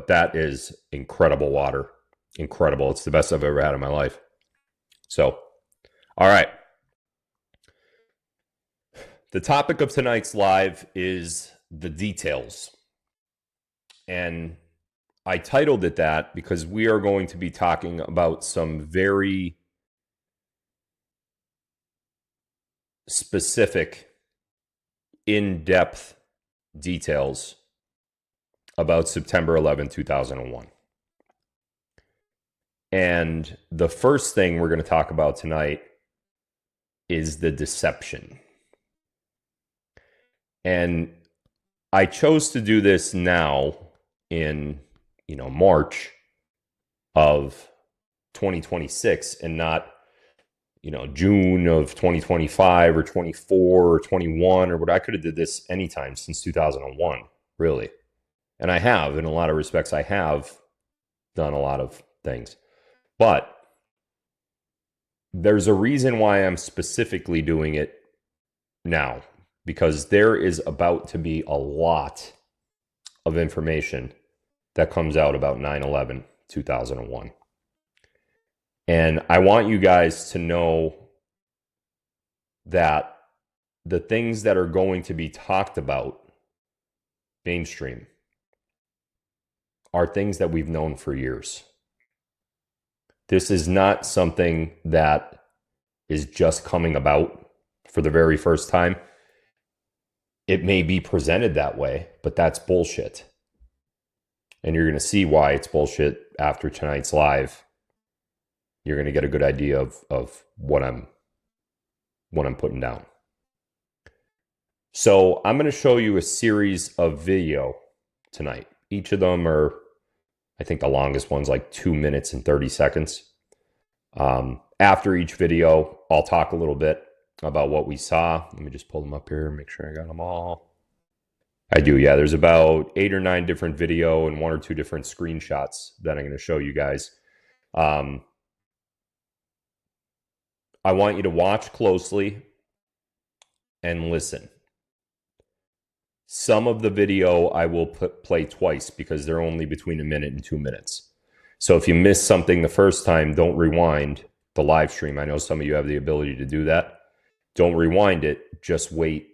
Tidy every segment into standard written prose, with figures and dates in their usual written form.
That is incredible water. Incredible. It's the best I've ever had in my life. So, all right. The topic of tonight's live is the details. And I titled it that because we are going to be talking about some very specific, in-depth details about September 11, 2001. And the first thing we're going to talk about tonight is the deception. And I chose to do this now in, March of 2026 and not, June of 2025 or 24 or 21 or what. I could have did this anytime since 2001, really. And I have, in a lot of respects, I have done a lot of things. But there's a reason why I'm specifically doing it now, because there is about to be a lot of information that comes out about 9/11/2001. And I want you guys to know that the things that are going to be talked about mainstream are things that we've known for years. This is not something that is just coming about for the very first time. It may be presented that way, but that's bullshit. And you're going to see why it's bullshit after tonight's live. You're going to get a good idea of what I'm putting down. So I'm going to show you a series of video tonight. Each of them are, I think the longest one's like 2 minutes and 30 seconds. After each video, I'll talk a little bit about what we saw. Let me just pull them up here and make sure I got them all. I do, yeah. There's about 8 or 9 different video and 1 or 2 different screenshots that I'm going to show you guys. I want you to watch closely and listen. Some of the video I will play twice because they're only between 1 minute and 2 minutes. So if you miss something the first time, don't rewind the live stream. I know some of you have the ability to do that. Don't rewind it. Just wait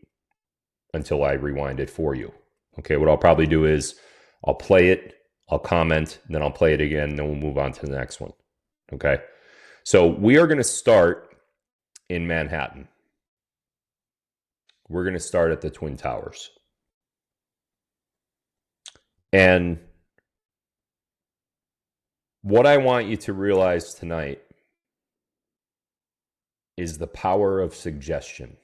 until I rewind it for you. Okay, what I'll probably do is I'll play it, I'll comment, then I'll play it again, then we'll move on to the next one. Okay, so we are going to start in Manhattan. We're going to start at the Twin Towers. And what I want you to realize tonight is the power of suggestion.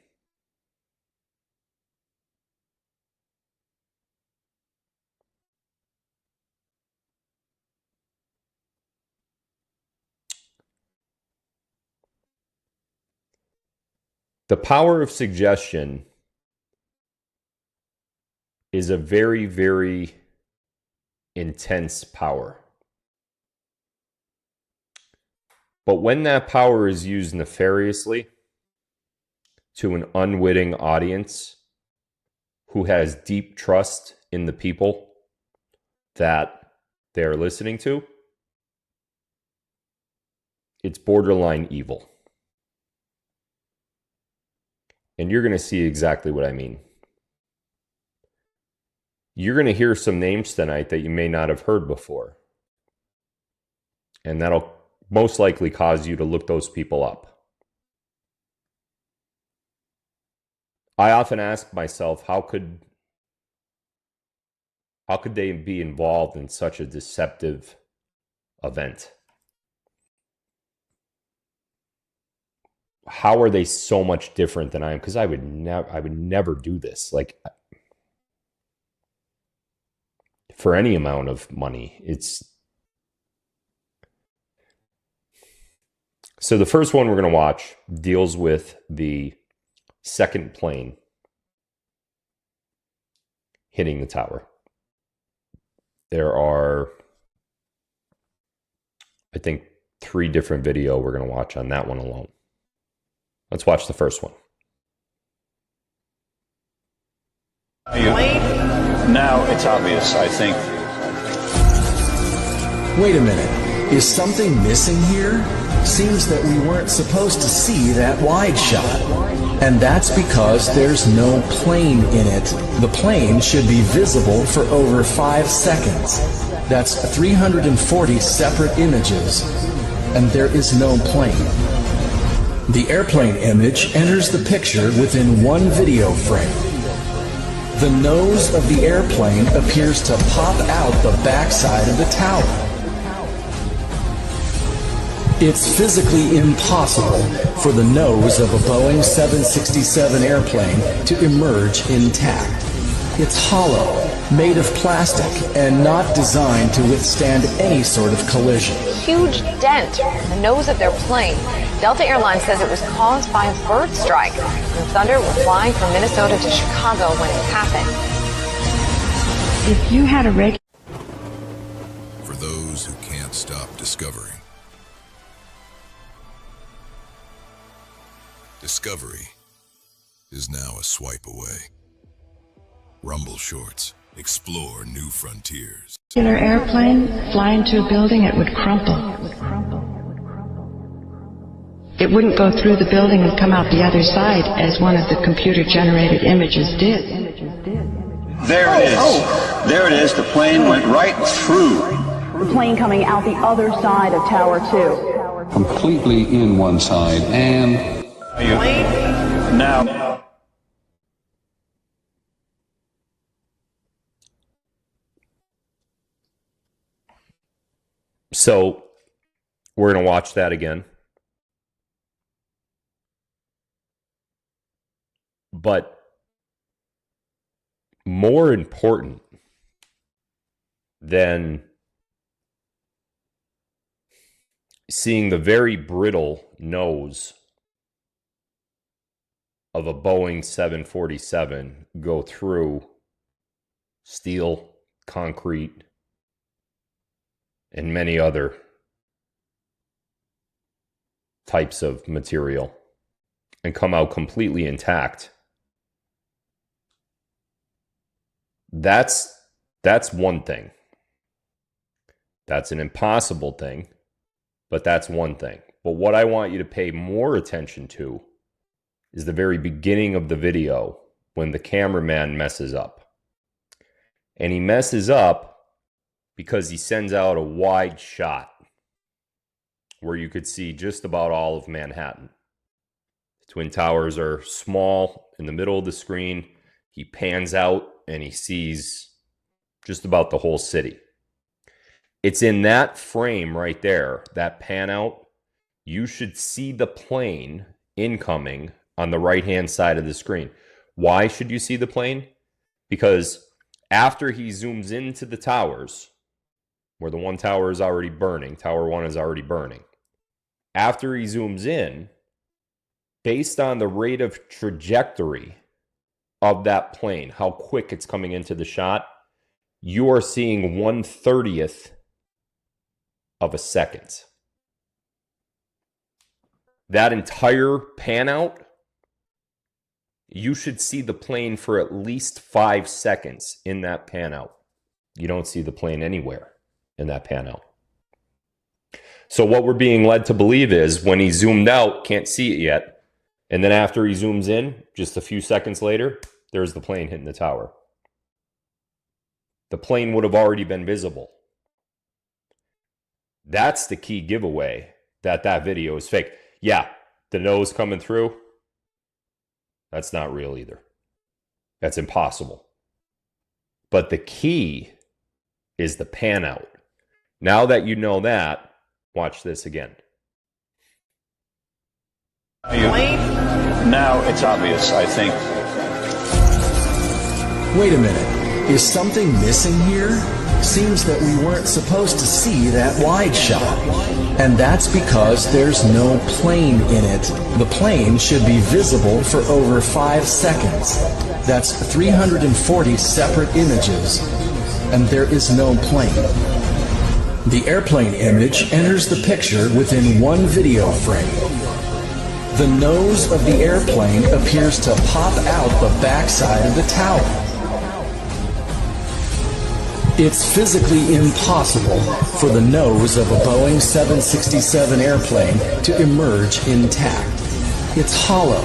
The power of suggestion is a very, very intense power. But when that power is used nefariously to an unwitting audience who has deep trust in the people that they are listening to, it's borderline evil. And you're going to see exactly what I mean. You're going to hear some names tonight that you may not have heard before. And that'll most likely cause you to look those people up. I often ask myself, how could they be involved in such a deceptive event? How are they so much different than I am? Because I would never do this. Like, for any amount of money. So the first one we're going to watch deals with the second plane hitting the tower. There are, I think, 3 different video we're going to watch on that one alone. Let's watch the first one. Now it's obvious, I think. Wait a minute, is something missing here? Seems that we weren't supposed to see that wide shot. And that's because there's no plane in it. The plane should be visible for over 5 seconds. That's 340 separate images, and there is no plane. The airplane image enters the picture within one video frame. The nose of the airplane appears to pop out the backside of the tower. It's physically impossible for the nose of a Boeing 767 airplane to emerge intact. It's hollow, made of plastic, and not designed to withstand any sort of collision. Huge dent in the nose of their plane. Delta Airlines says it was caused by a bird strike when Thunder was flying from Minnesota to Chicago when it happened. If you had a regular... For those who can't stop discovering. Discovery is now a swipe away. Rumble Shorts. Explore new frontiers. airplane fly into a building, it would crumple. It wouldn't go through the building and come out the other side as one of the computer-generated images did. There it is. There it is. The plane went right through. The plane coming out the other side of Tower 2. Completely in one side and... Now. So we're going to watch that again. But more important than seeing the very brittle nose of a Boeing 747 go through steel, concrete, and many other types of material and come out completely intact. That's one thing. That's an impossible thing, but that's one thing. But what I want you to pay more attention to is the very beginning of the video when the cameraman messes up. And he messes up because he sends out a wide shot where you could see just about all of Manhattan. The Twin Towers are small in the middle of the screen. He pans out and he sees just about the whole city. It's in that frame right there, that pan out, you should see the plane incoming on the right-hand side of the screen. Why should you see the plane? Because after he zooms into the towers, where the one tower is already burning, Tower 1 is already burning. After he zooms in, based on the rate of trajectory of that plane, how quick it's coming into the shot, you are seeing 1/30th of a second. That entire pan out, you should see the plane for at least 5 seconds in that pan out. You don't see the plane anywhere in that pan out. So what we're being led to believe is when he zoomed out, can't see it yet. And then after he zooms in, just a few seconds later, there's the plane hitting the tower. The plane would have already been visible. That's the key giveaway that that video is fake. Yeah, the nose coming through, that's not real either. That's impossible. But the key is the pan out. Now that you know that, watch this again. Now it's obvious, I think. Wait a minute, is something missing here? Seems that we weren't supposed to see that wide shot. And that's because there's no plane in it. The plane should be visible for over 5 seconds. That's 340 separate images. And there is no plane. The airplane image enters the picture within one video frame. The nose of the airplane appears to pop out the backside of the tower. It's physically impossible for the nose of a Boeing 767 airplane to emerge intact. It's hollow,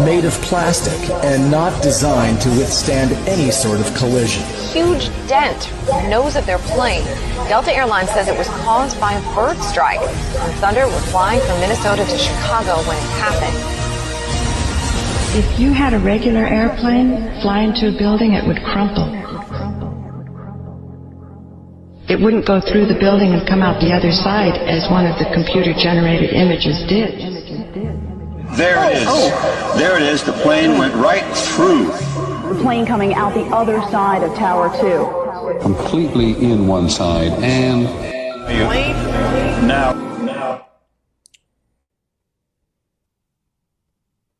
made of plastic, and not designed to withstand any sort of collision. Huge dent in the nose of their plane. Delta Airlines says it was caused by a bird strike when Thunder was flying from Minnesota to Chicago when it happened. If you had a regular airplane fly into a building, it would crumple. It wouldn't go through the building and come out the other side as one of the computer-generated images did. There it is. There it is. The plane went right through. The plane coming out the other side of Tower 2. Completely in one side and... Now.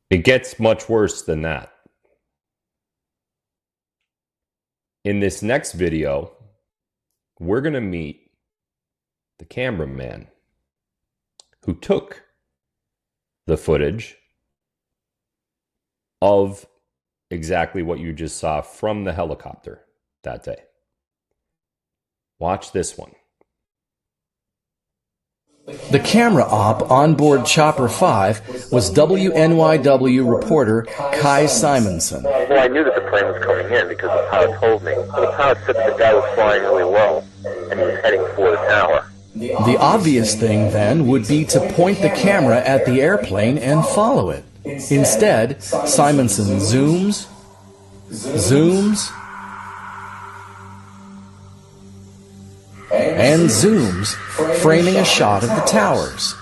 It gets much worse than that. In this next video, we're going to meet the cameraman who took the footage of exactly what you just saw from the helicopter that day. Watch this one. The camera op on board Chopper 5 was WNYW reporter Kai Simonson. Well, I knew that the plane was coming in because the pilot told me. The pilot said that the guy was flying really well, and he was heading for the tower. The obvious thing then would be to point the camera at the airplane and follow it. Instead, Simonson zooms, and zooms, framing a shot of the towers.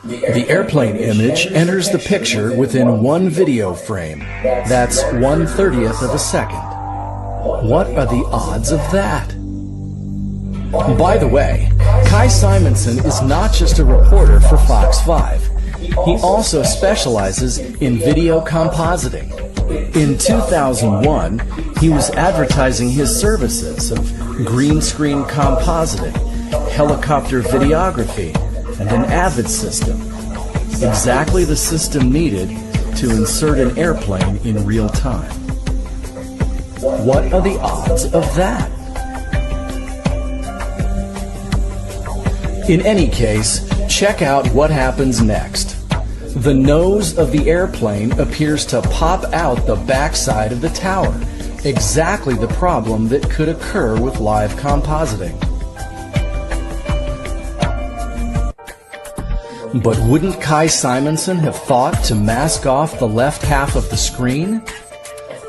The airplane image enters the picture within one video frame. That's 1/30th of a second. What are the odds of that? By the way, Kai Simonson is not just a reporter for Fox 5. He also specializes in video compositing. In 2001, he was advertising his services of green screen compositing, helicopter videography, and an Avid system. Exactly the system needed to insert an airplane in real time. What are the odds of that? In any case, check out what happens next. The nose of the airplane appears to pop out the backside of the tower. Exactly the problem that could occur with live compositing. But wouldn't Kai Simonson have thought to mask off the left half of the screen?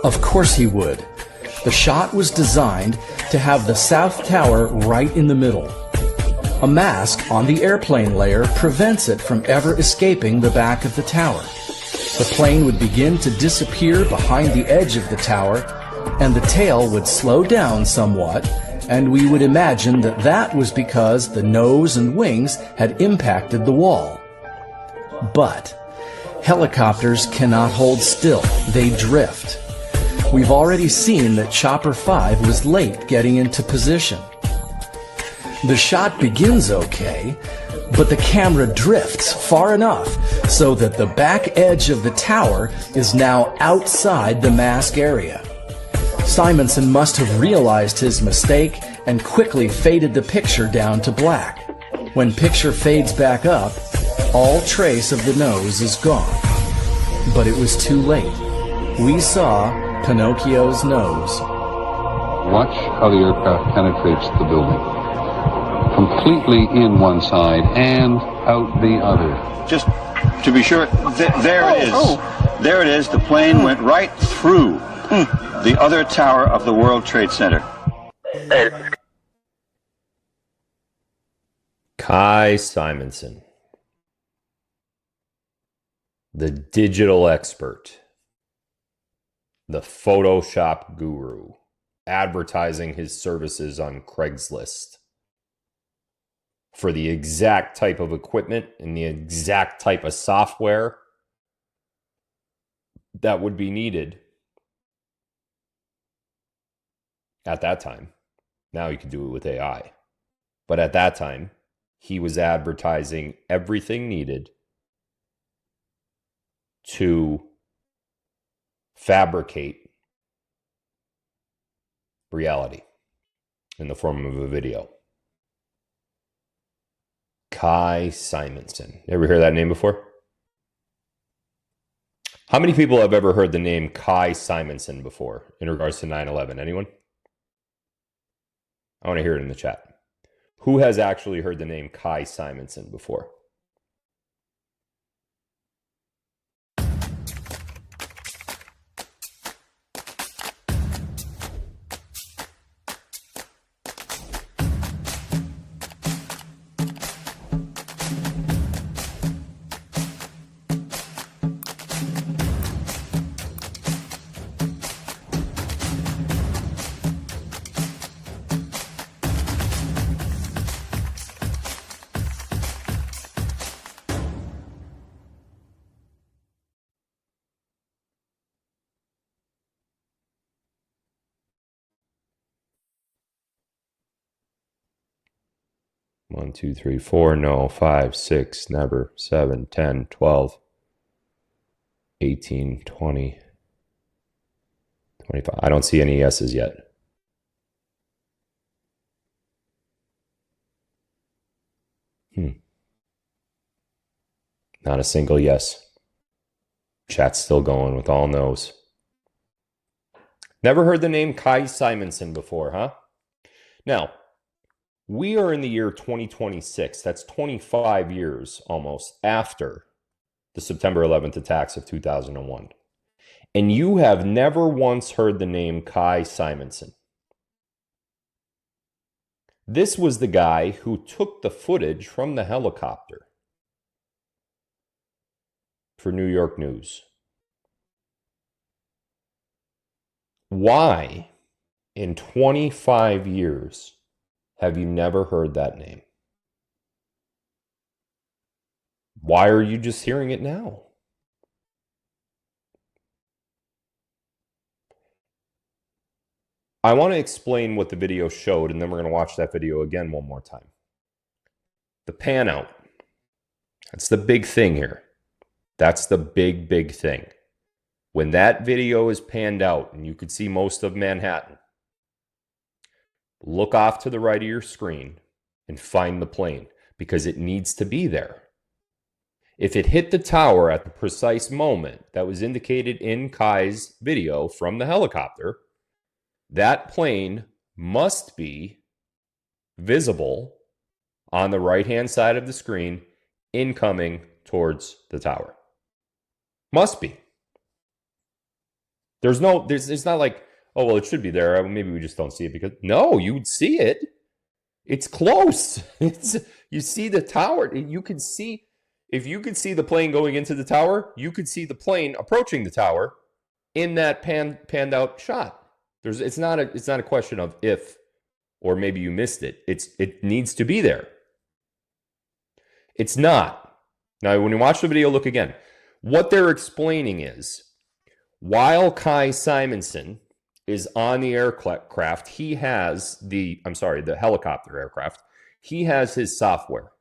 Of course he would. The shot was designed to have the south tower right in the middle. A mask on the airplane layer prevents it from ever escaping the back of the tower. The plane would begin to disappear behind the edge of the tower, and the tail would slow down somewhat, and we would imagine that that was because the nose and wings had impacted the wall. But helicopters cannot hold still. They drift. We've already seen that Chopper 5 was late getting into position. The shot begins okay, but the camera drifts far enough so that the back edge of the tower is now outside the mask area. Simonson must have realized his mistake and quickly faded the picture down to black. When picture fades back up, all trace of the nose is gone. But it was too late. We saw Pinocchio's nose. Watch how the aircraft penetrates the building. Completely in one side and out the other. Just to be sure, there it is. There it is. The plane went right through the other tower of the World Trade Center. Kai Simonson, the digital expert, the Photoshop guru, advertising his services on Craigslist for the exact type of equipment and the exact type of software that would be needed at that time. Now you can do it with AI. But at that time, he was advertising everything needed to fabricate reality. in the form of a video. Kai Simonson. Ever hear that name before? How many people have ever heard the name Kai Simonson before in regards to 9/11? Anyone? I want to hear it in the chat. Who has actually heard the name Kai Simonson before? One, two, three, four, no, 5, 6, never, 7, 10, 12, 18, 20, 25. I don't see any yeses yet. Not a single yes. Chat's still going with all no's. Never heard the name Kai Simonson before, huh? Now, we are in the year 2026. That's 25 years almost after the September 11th attacks of 2001. And you have never once heard the name Kai Simonson. This was the guy who took the footage from the helicopter for New York News. Why, in 25 years, have you never heard that name? Why are you just hearing it now? I want to explain what the video showed, and then we're going to watch that video again one more time. The pan out. That's the big thing here. That's the big thing. When that video is panned out and you could see most of Manhattan, look off to the right of your screen and find the plane, because it needs to be there. If it hit the tower at the precise moment that was indicated in Kai's video from the helicopter, that plane must be visible on the right-hand side of the screen, incoming towards the tower. Must be. It's not like, oh, well, it should be there. Maybe we just don't see it because... No, you would see it. It's close. You see the tower. You can see... If you could see the plane going into the tower, you could see the plane approaching the tower in that panned out shot. It's not a question of if or maybe you missed it. It needs to be there. It's not. Now, when you watch the video, look again. What they're explaining is, while Kai Simonson is on the aircraft, he has the helicopter aircraft, he has his software.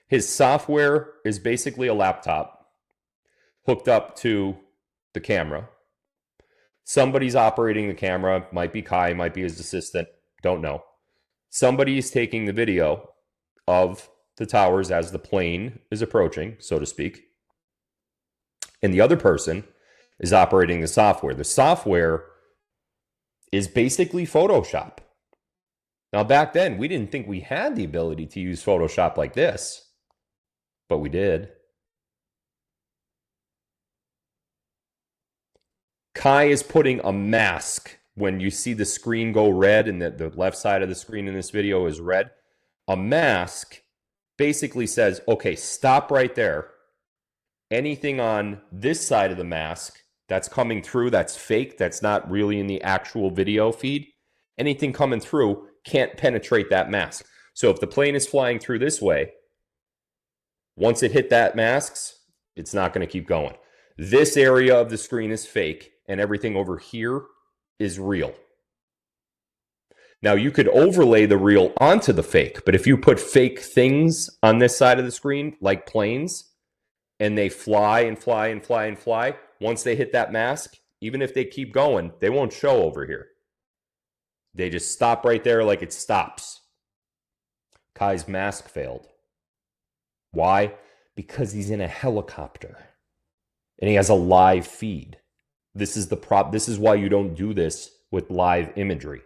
His software is basically a laptop hooked up to the camera. Somebody's operating the camera, might be Kai, might be his assistant, don't know. Somebody is taking the video of the towers as the plane is approaching, so to speak. And the other person is operating the software. The software is basically Photoshop. Now, back then, we didn't think we had the ability to use Photoshop like this, but we did. Kai is putting a mask. When you see the screen go red and the left side of the screen in this video is red, a mask basically says, okay, stop right there. Anything on this side of the mask that's coming through, that's fake, that's not really in the actual video feed, anything coming through can't penetrate that mask. So if the plane is flying through this way, once it hit that mask, it's not going to keep going. This area of the screen is fake, and everything over here is real. Now, you could overlay the real onto the fake, but if you put fake things on this side of the screen, like planes, and they fly and fly and fly and fly, once they hit that mask, even if they keep going, they won't show over here. They just stop right there like it stops. Kai's mask failed. Why? Because he's in a helicopter and he has a live feed. This is why you don't do this with live imagery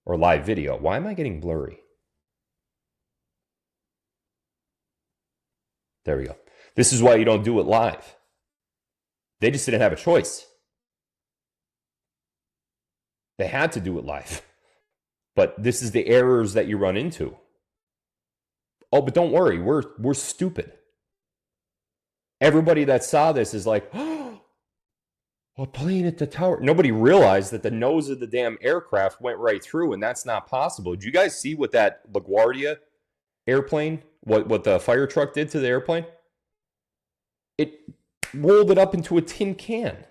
or live video. Why am I getting blurry? There we go. This is why you don't do it live. They just didn't have a choice. They had to do it live. But this is the errors that you run into. Oh, but don't worry, we're stupid. Everybody that saw this is like, oh, a plane at the tower. Nobody realized that the nose of the damn aircraft went right through, and that's not possible. Did you guys see what that LaGuardia airplane, what the fire truck did to the airplane? It rolled it up into a tin can.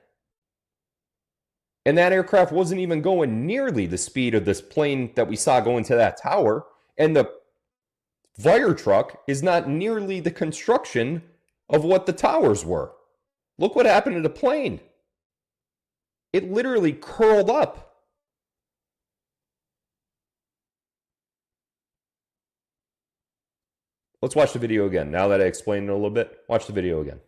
And that aircraft wasn't even going nearly the speed of this plane that we saw go into that tower. And the fire truck is not nearly the construction of what the towers were. Look what happened to the plane. It literally curled up. Let's watch the video again. Now that I explained it a little bit, watch the video again.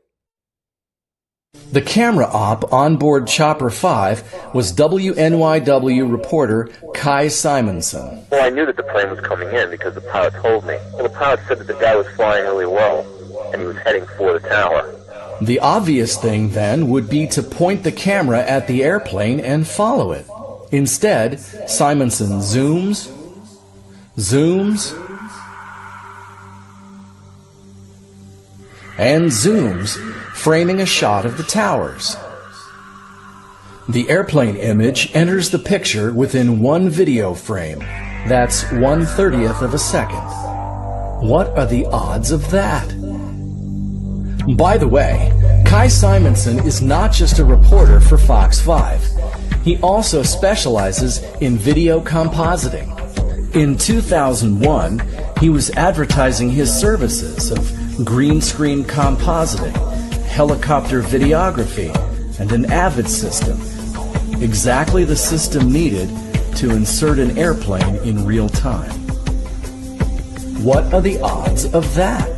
The camera op on board Chopper 5 was WNYW reporter Kai Simonson. Well, I knew that the plane was coming in because the pilot told me. Well, the pilot said that the guy was flying really well, and he was heading for the tower. The obvious thing then would be to point the camera at the airplane and follow it. Instead, Simonson zooms, and zooms, framing a shot of the towers. The airplane image enters the picture within one video frame. That's 1/30th of a second. What are the odds of that? By the way, Kai Simonson is not just a reporter for Fox 5. He also specializes in video compositing. In 2001, he was advertising his services of green screen compositing, helicopter videography, and an Avid system. Exactly the system needed to insert an airplane in real time. What are the odds of that?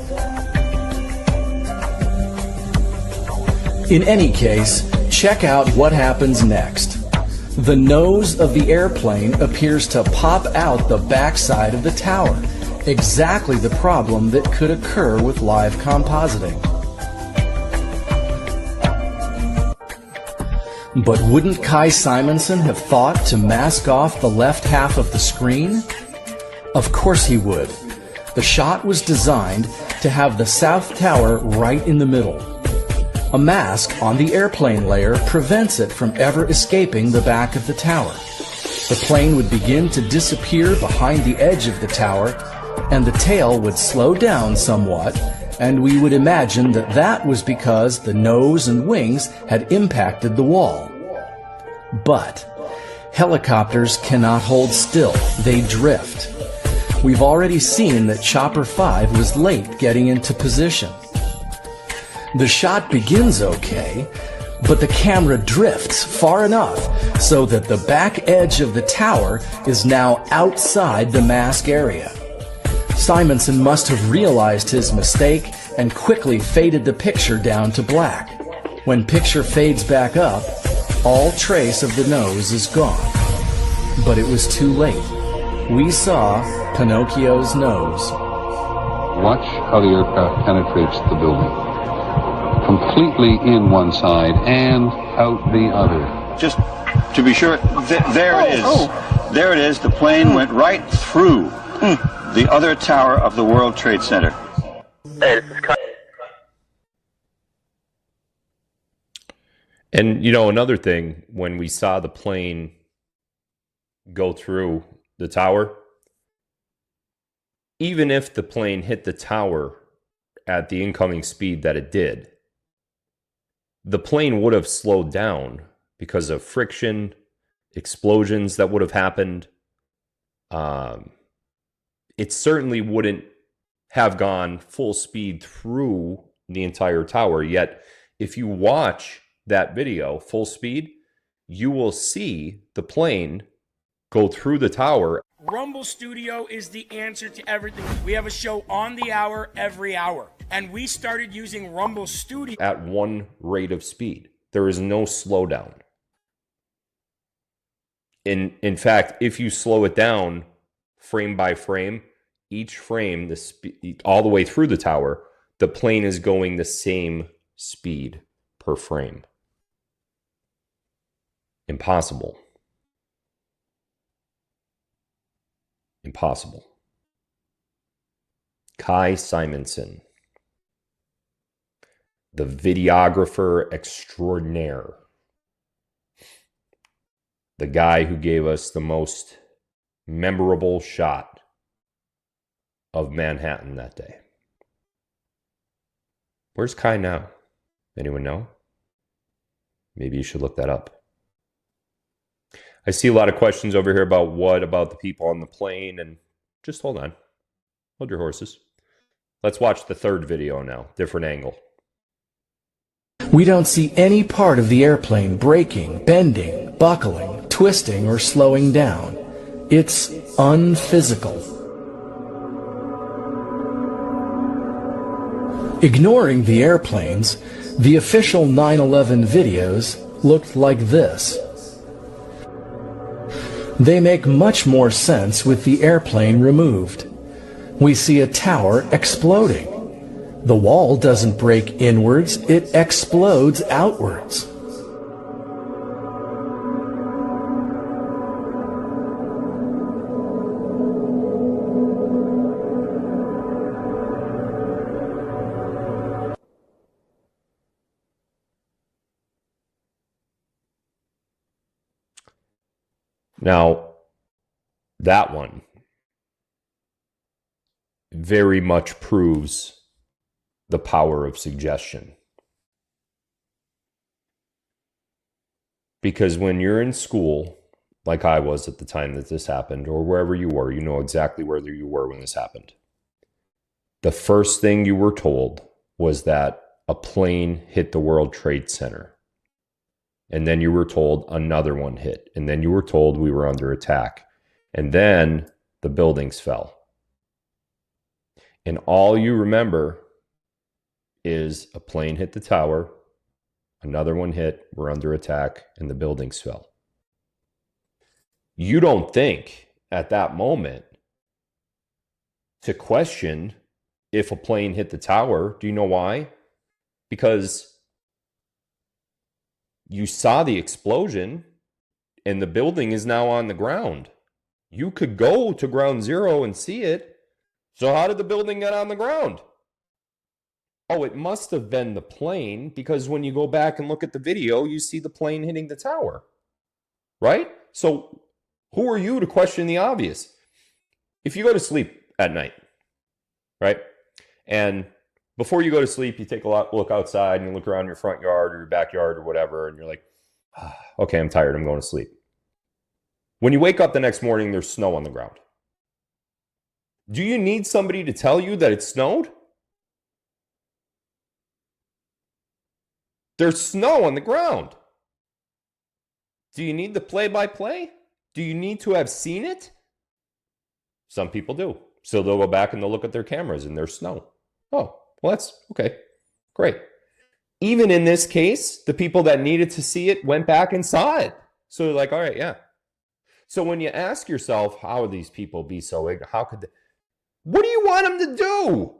In any case, check out what happens next. The nose of the airplane appears to pop out the backside of the tower. Exactly the problem that could occur with live compositing. But wouldn't Kai Simonson have thought to mask off the left half of the screen? Of course he would. The shot was designed to have the south tower right in the middle. A mask on the airplane layer prevents it from ever escaping the back of the tower. The plane would begin to disappear behind the edge of the tower, and the tail would slow down somewhat, and we would imagine that that was because the nose and wings had impacted the wall. But helicopters cannot hold still. They drift. We've already seen that Chopper 5 was late getting into position. The shot begins okay, but the camera drifts far enough so that the back edge of the tower is now outside the mask area. Simonson must have realized his mistake and quickly faded the picture down to black. When picture fades back up, all trace of the nose is gone. But it was too late. We saw Pinocchio's nose. Watch how the aircraft penetrates the building. Completely in one side and out the other. Just to be sure, there it is. There it is. The plane went right through the other tower of the World Trade Center. Hey, this is Kai. And, you know, another thing, when we saw the plane go through the tower, even if the plane hit the tower at the incoming speed that it did, the plane would have slowed down because of friction, explosions that would have happened. It certainly wouldn't have gone full speed through the entire tower. Yet, if you watch that video full speed, you will see the plane go through the tower. Rumble Studio is the answer to everything. We have a show on the hour every hour. And we started using Rumble Studio At one rate of speed. There is no slowdown. In fact, if you slow it down frame by frame, each frame, all the way through the tower, the plane is going the same speed per frame. Impossible. Impossible. Kai Simonson, the videographer extraordinaire, the guy who gave us the most memorable shot of Manhattan that day. Where's Kai now? Anyone know? Maybe you should look that up. I see a lot of questions over here about what about the people on the plane, and just hold on. Hold your horses. Let's watch the third video now, different angle. We don't see any part of the airplane breaking, bending, buckling, twisting, or slowing down. It's unphysical. Ignoring the airplanes, the official 9/11 videos looked like this. They make much more sense with the airplane removed. We see a tower exploding. The wall doesn't break inwards, it explodes outwards. Now, that one very much proves the power of suggestion. Because when you're in school, like I was at the time that this happened, or wherever you were, you know exactly where you were when this happened. The first thing you were told was that a plane hit the World Trade Center. And then you were told another one hit. And then you were told we were under attack. And then the buildings fell. And all you remember is a plane hit the tower, another one hit, we're under attack, and the buildings fell. You don't think at that moment to question if a plane hit the tower. Do you know why? Because you saw the explosion and the building is now on the ground. You could go to ground zero and see it. So how did the building get on the ground? Oh, it must have been the plane, because when you go back and look at the video, you see the plane hitting the tower, right? So who are you to question the obvious? If you go to sleep at night, right? And before you go to sleep, you take a look outside and you look around your front yard or your backyard or whatever, and you're like, okay, I'm tired, I'm going to sleep. When you wake up the next morning, there's snow on the ground. Do you need somebody to tell you that it snowed? There's snow on the ground. Do you need the play-by-play? Do you need to have seen it? Some people do. So they'll go back and they'll look at their cameras and there's snow. Oh, well, that's okay. Great. Even in this case, the people that needed to see it went back and saw it. So they're like, all right, yeah. So when you ask yourself, how would these people be so ignorant? How could they? What do you want them to do?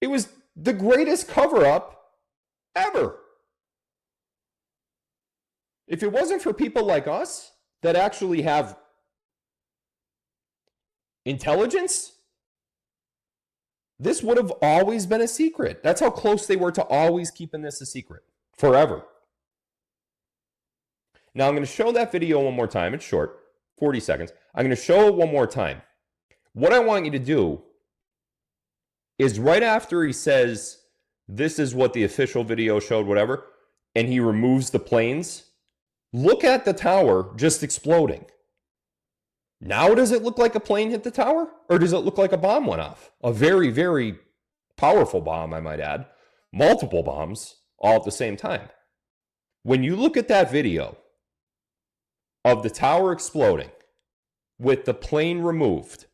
It was the greatest cover-up ever. If it wasn't for people like us that actually have intelligence, this would have always been a secret. That's how close they were to always keeping this a secret forever. Now I'm going to show that video one more time. It's short, 40 seconds. I'm going to show it one more time. What I want you to do is right after he says, this is what the official video showed, whatever, and he removes the planes, look at the tower just exploding. Now does it look like a plane hit the tower? Or does it look like a bomb went off? A very, very powerful bomb, I might add. Multiple bombs all at the same time. When you look at that video, of the tower exploding with the plane removed.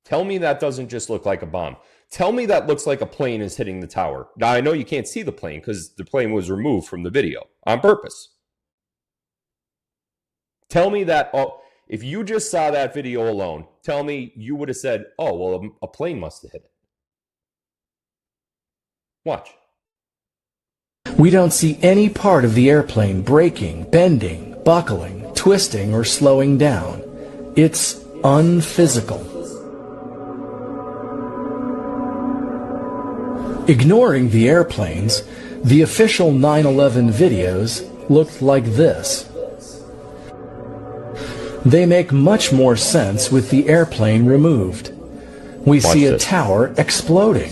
Tell me that doesn't just look like a bomb. Tell me that looks like a plane is hitting the tower. Now, I know you can't see the plane because the plane was removed from the video on purpose. Tell me that, if you just saw that video alone, tell me you would have said, oh, well, a plane must have hit it. Watch. We don't see any part of the airplane breaking, bending, buckling, twisting, or slowing down. It's unphysical. Ignoring the airplanes, the official 9/11 videos looked like this. They make much more sense with the airplane removed. We see a tower exploding.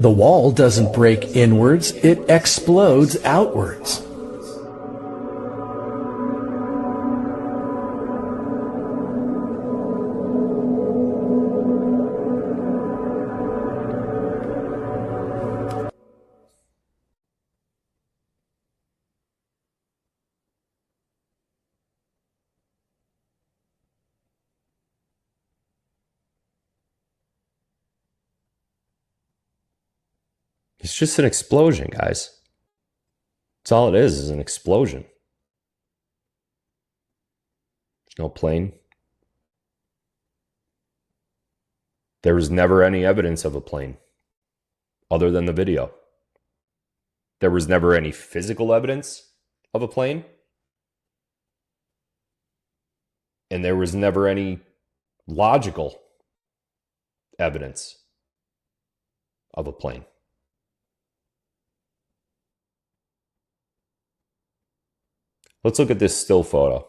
The wall doesn't break inwards, it explodes outwards. It's just an explosion, guys. That's all it is an explosion. No plane. There was never any evidence of a plane other than the video. There was never any physical evidence of a plane. And there was never any logical evidence of a plane. Let's look at this still photo.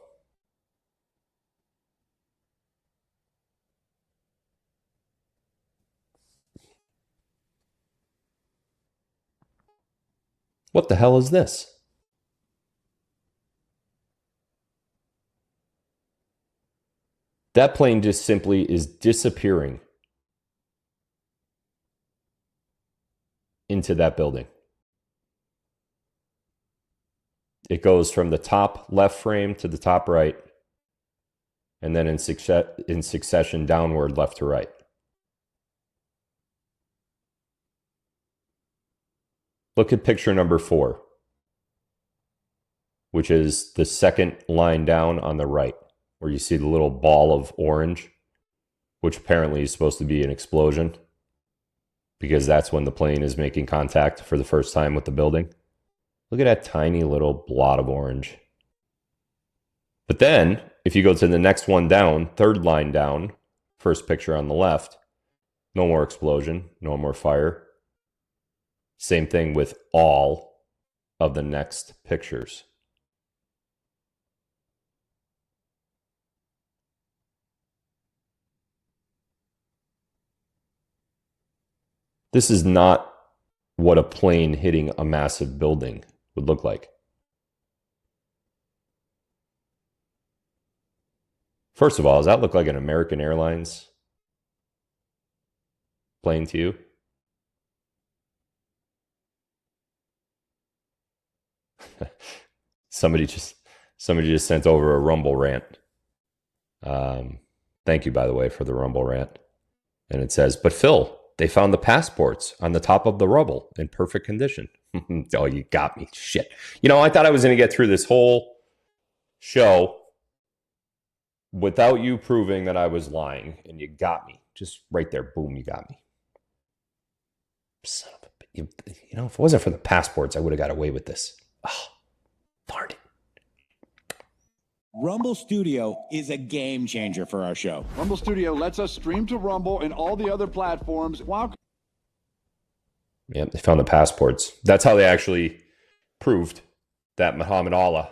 What the hell is this? That plane just simply is disappearing into that building. It goes from the top left frame to the top right, and then in succession downward left to right. Look at picture number 4, which is the second line down on the right, where you see the little ball of orange, which apparently is supposed to be an explosion, because that's when the plane is making contact for the first time with the building. Look at that tiny little blot of orange. But then, if you go to the next one down, third line down, first picture on the left, no more explosion, no more fire. Same thing with all of the next pictures. This is not what a plane hitting a massive building would look like. First of all, does that look like an American Airlines plane to you? Somebody just sent over a Rumble rant. Thank you, by the way, for the Rumble rant. And it says, but Phil, they found the passports on the top of the rubble in perfect condition. Oh, you got me. Shit. You know, I thought I was going to get through this whole show without you proving that I was lying, and you got me. Just right there. Boom, you got me. Son of a... You know, if it wasn't for the passports, I would have got away with this. Oh, darn it. Rumble Studio is a game changer for our show. Rumble Studio lets us stream to Rumble and all the other platforms while... Yep, they found the passports. That's how they actually proved that Muhammad Allah,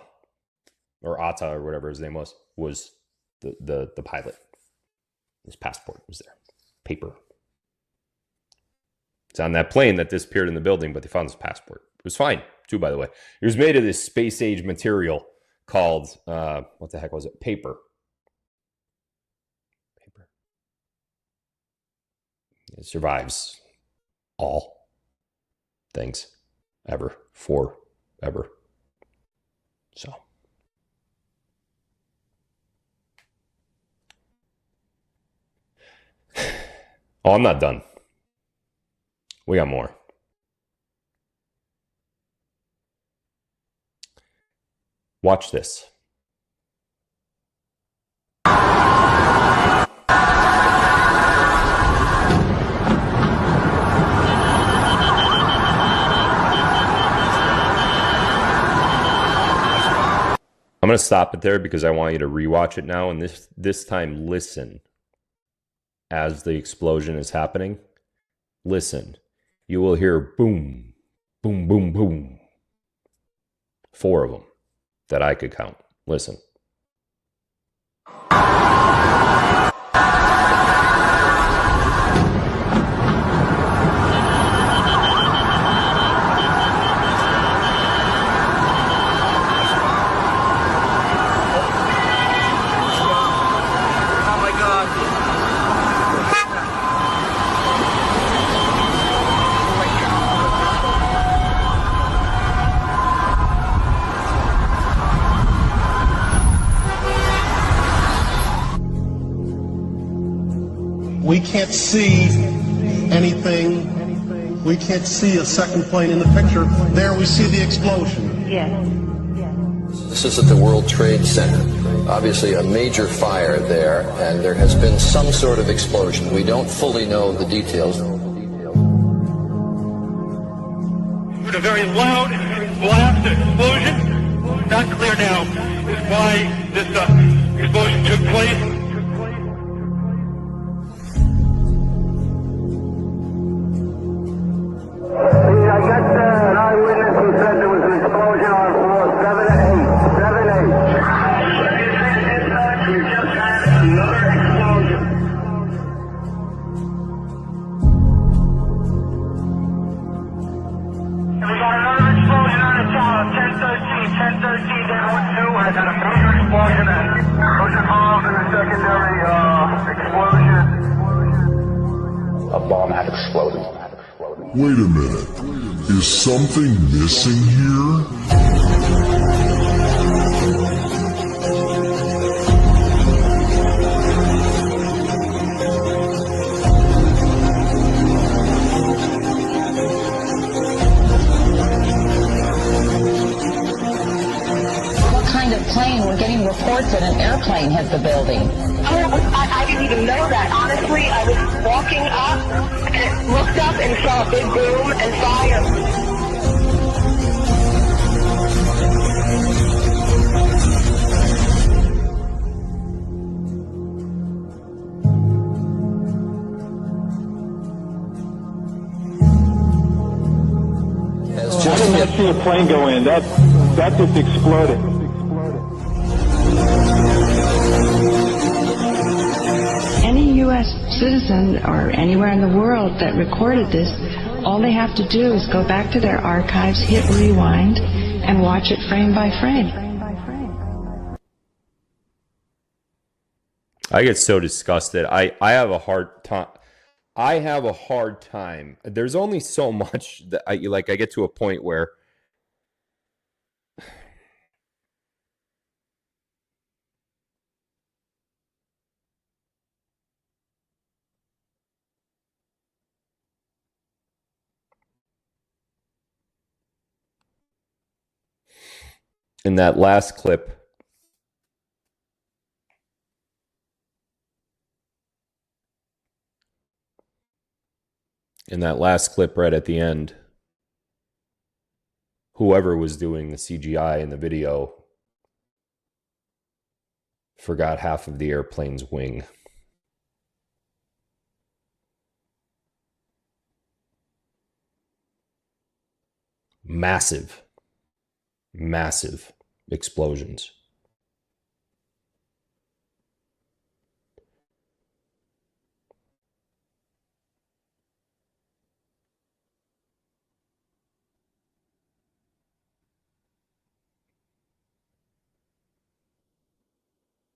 or Atta, or whatever his name was the pilot. His passport was there. Paper. It's on that plane that disappeared in the building, but they found his passport. It was fine, too, by the way. It was made of this space-age material called, what the heck was it? Paper. It survives all things ever, forever. So, Oh, I'm not done. We got more. Watch this. I'm going to stop it there because I want you to rewatch it now, and this time listen as the explosion is happening. Listen. You will hear boom, boom, boom, boom. 4 of them that I could count. Listen. We can't see anything. We can't see a second plane in the picture. There we see the explosion. Yes. This is at the World Trade Center. Obviously a major fire there, and there has been some sort of explosion. We don't fully know the details. Heard a very loud blast explosion. Not clear now is why this explosion took place. I got an eyewitness who said there was an explosion on floor 7 and 8. 7 and 8. We just had another explosion. We got another explosion on the tower. 1013, 1013, down 2. I got a major explosion and was involved in a secondary explosion. A bomb had exploded. Wait a minute. Is something missing here? What kind of plane? We're getting reports that an airplane hit the building. Oh, I didn't even know that. Honestly, I was walking up and looked up and saw a big boom and fire. I did not see a plane go in. That just exploded. Any U.S. citizen or anywhere in the world that recorded this, all they have to do is go back to their archives, hit rewind, and watch it frame by frame. I get so disgusted. I have a hard time. I have a hard time. There's only so much that I get to a point where in that last clip, right at the end, whoever was doing the CGI in the video forgot half of the airplane's wing. Massive explosions.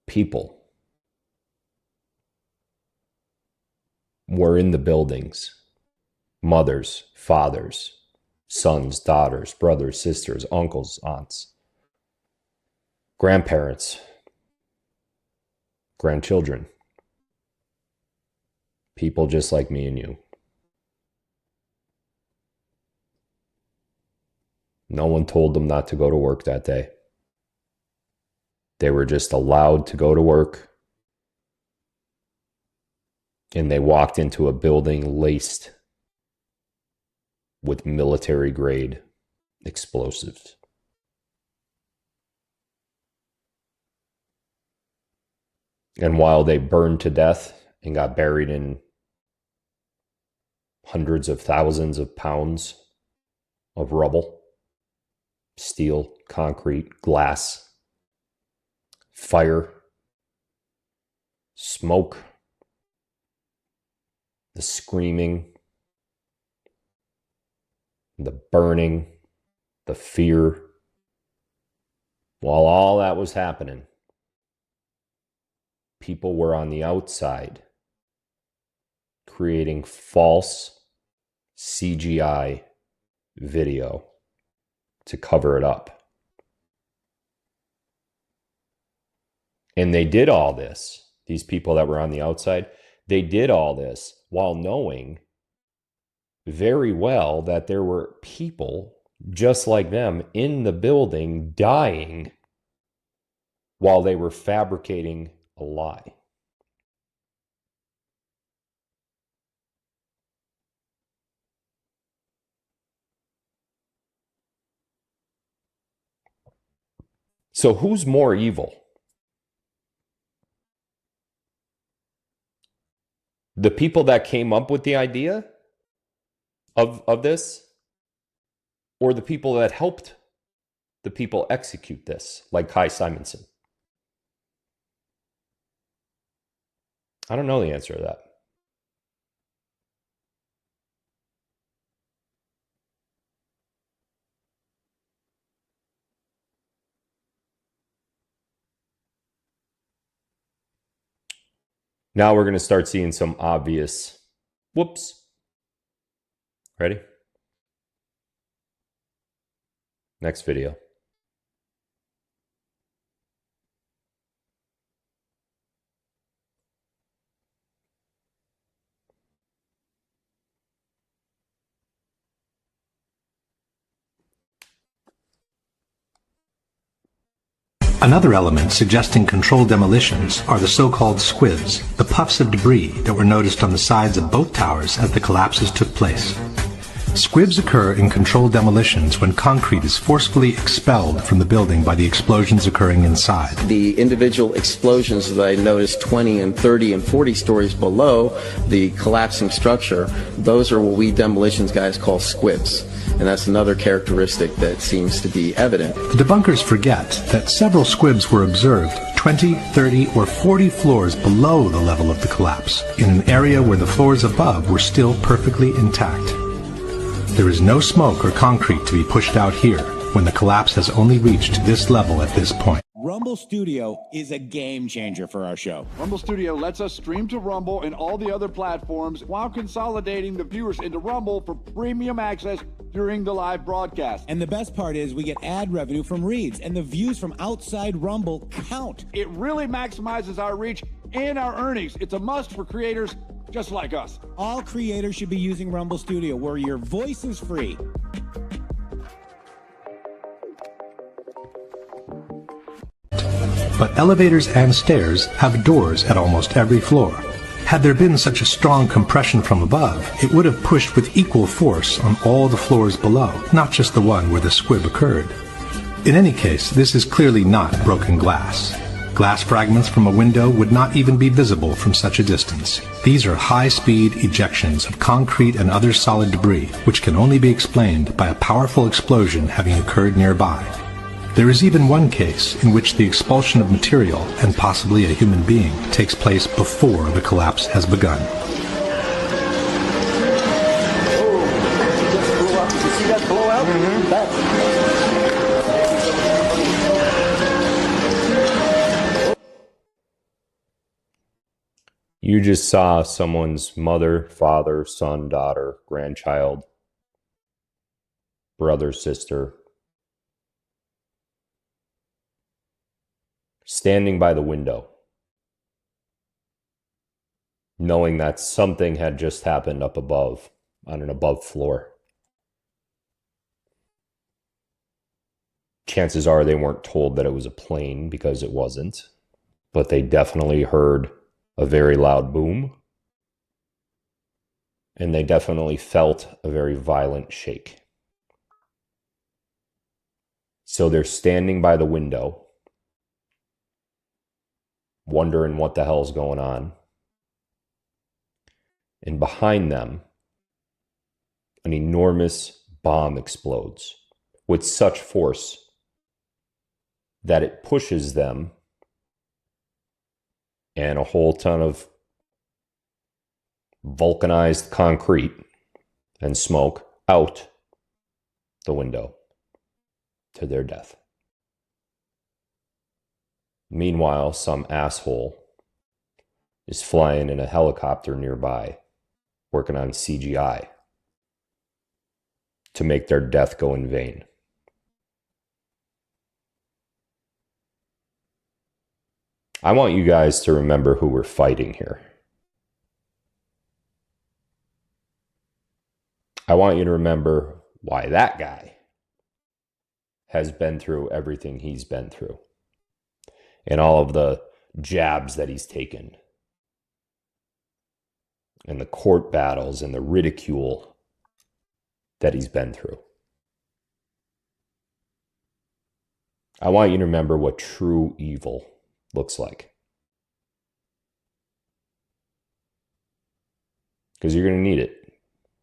People were in the buildings. Mothers, fathers, sons, daughters, brothers, sisters, uncles, aunts, grandparents, grandchildren. People just like me and you. No one told them not to go to work that day. They were just allowed to go to work. And they walked into a building laced with military-grade explosives. And while they burned to death and got buried in hundreds of thousands of pounds of rubble, steel, concrete, glass, fire, smoke, the screaming, the burning, the fear, while all that was happening, people were on the outside creating false CGI video to cover it up. And they did all this, these people that were on the outside, they did all this while knowing very well that there were people just like them in the building dying while they were fabricating a lie. So who's more evil? The people that came up with the idea of this, or the people that helped the people execute this, like Kai Simonson? I don't know the answer to that. Now we're going to start seeing some obvious whoops. Ready? Next video. Another element suggesting controlled demolitions are the so-called squibs, the puffs of debris that were noticed on the sides of both towers as the collapses took place. Squibs occur in controlled demolitions when concrete is forcefully expelled from the building by the explosions occurring inside. The individual explosions that I noticed 20 and 30 and 40 stories below the collapsing structure, those are what we demolitions guys call squibs. And that's another characteristic that seems to be evident. The debunkers forget that several squibs were observed 20, 30, or 40 floors below the level of the collapse, in an area where the floors above were still perfectly intact. There is no smoke or concrete to be pushed out here when the collapse has only reached this level at this point. Rumble Studio is a game changer for our show. Rumble Studio lets us stream to Rumble and all the other platforms while consolidating the viewers into Rumble for premium access during the live broadcast. And the best part is we get ad revenue from reads, and the views from outside Rumble count. It really maximizes our reach and our earnings. It's a must for creators just like us. All creators should be using Rumble Studio, where your voice is free. But elevators and stairs have doors at almost every floor. Had there been such a strong compression from above, it would have pushed with equal force on all the floors below, not just the one where the squib occurred. In any case, this is clearly not broken glass. Glass fragments from a window would not even be visible from such a distance. These are high-speed ejections of concrete and other solid debris, which can only be explained by a powerful explosion having occurred nearby. There is even one case in which the expulsion of material, and possibly a human being, takes place before the collapse has begun. You just saw someone's mother, father, son, daughter, grandchild, brother, sister, standing by the window, knowing that something had just happened up above, on an above floor. Chances are they weren't told that it was a plane, because it wasn't, but they definitely heard a very loud boom, and they definitely felt a very violent shake. So they're standing by the window, wondering what the hell's going on. And behind them, an enormous bomb explodes with such force that it pushes them and a whole ton of vulcanized concrete and smoke out the window to their death. Meanwhile, some asshole is flying in a helicopter nearby, working on CGI to make their death go in vain. I want you guys to remember who we're fighting here. I want you to remember why that guy has been through everything he's been through, and all of the jabs that he's taken, and the court battles and the ridicule that he's been through. I want you to remember what true evil looks like. Because you're going to need it.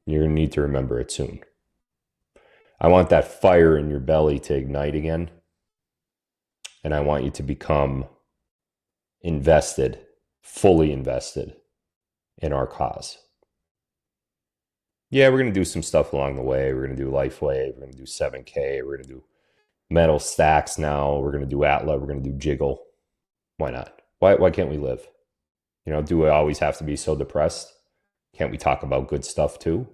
You're going to need to remember it soon. I want that fire in your belly to ignite again. And I want you to become invested, fully invested in our cause. Yeah, we're going to do some stuff along the way. We're going to do LifeWave. We're going to do 7K. We're going to do metal stacks now. We're going to do Atla. We're going to do Jiggle. Why not? Why can't we live? You know, do we always have to be so depressed? Can't we talk about good stuff too?